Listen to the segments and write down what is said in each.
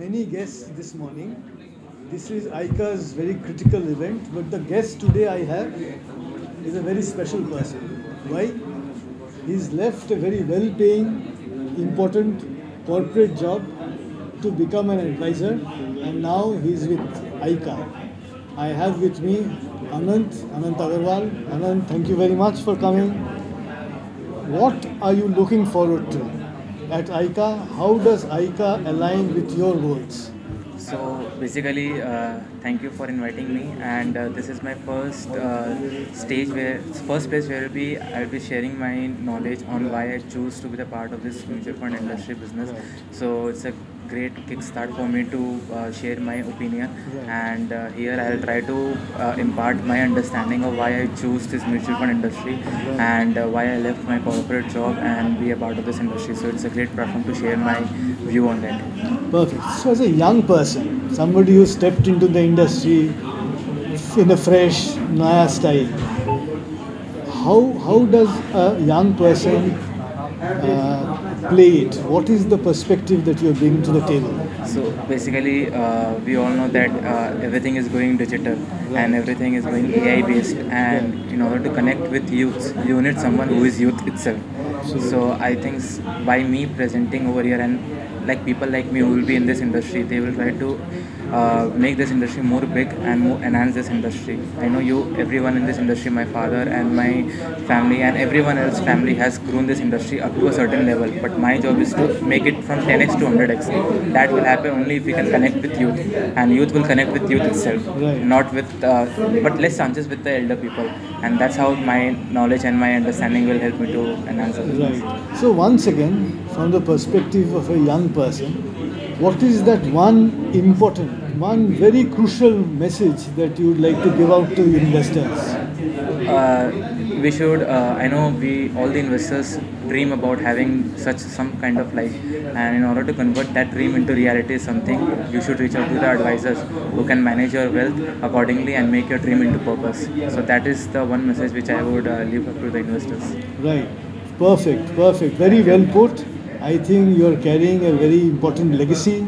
many guests this morning. This is ICA's very critical event, but the guest today I have is a very special person. Why? He's left a very well-paying, important corporate job to become an advisor, and now he's with ICA. I have with me Anant Agarwal. Anant, thank you very much for coming. What are you looking forward to at ICA? How does ICA align with your goals? So basically, thank you for inviting me, and this is my first first place where I'll be sharing my knowledge on why I choose to be the part of this mutual fund industry business. Right. So it's a great kickstart for me to share my opinion, Right. and here I'll try to impart my understanding of why I choose this mutual fund industry, and why I left my corporate job and be a part of this industry. So it's a great platform to share my view on that. Perfect. So, as a young person, somebody who stepped into the industry in a fresh, Naya style, how does a young person play it? What is the perspective that you're bringing to the table? So basically, we all know that everything is going digital and everything is going AI based. And in order to connect with youth, you need someone who is youth itself. So I think by me presenting over here, and like people like me who will be in this industry, they will try to make this industry more big and more enhance this industry. I know everyone in this industry, my father and my family and everyone else family has grown this industry up to a certain level. But my job is to make it from 10x to 100x. That will happen only if we can connect with youth, and youth will connect with youth itself, Right. not with, but less chances with the elder people. And that's how my knowledge and my understanding will help me to enhance the business. Right. So, once again, from the perspective of a young person, what is that one very crucial message that you would like to give out to investors? We should, I know all the investors dream about having some kind of life, and in order to convert that dream into reality is something you should reach out to the advisors who can manage your wealth accordingly and make your dream into purpose. So that is the one message which I would leave up to the investors. Right. Perfect. Perfect. Very well put. I think you are carrying a very important legacy,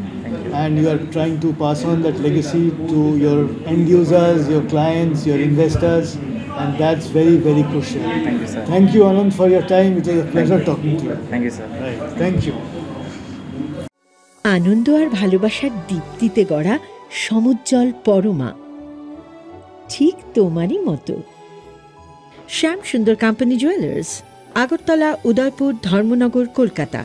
and you are trying to pass on that legacy to your end users, your clients, your investors, and that's very, very crucial. Thank you, sir. Thank you, Anand, for your time. It was a pleasure talking to you. Thank you, sir. Right. Thank you. আনন্দ আর ভালোবাসার দীপ্তিতে গড়া সমুজ্জ্বল পরমা, ঠিক তোমারই মতো। শ্যাম সুন্দর company jewellers, Agartala, Udaipur, Dharmanagar, Kolkata.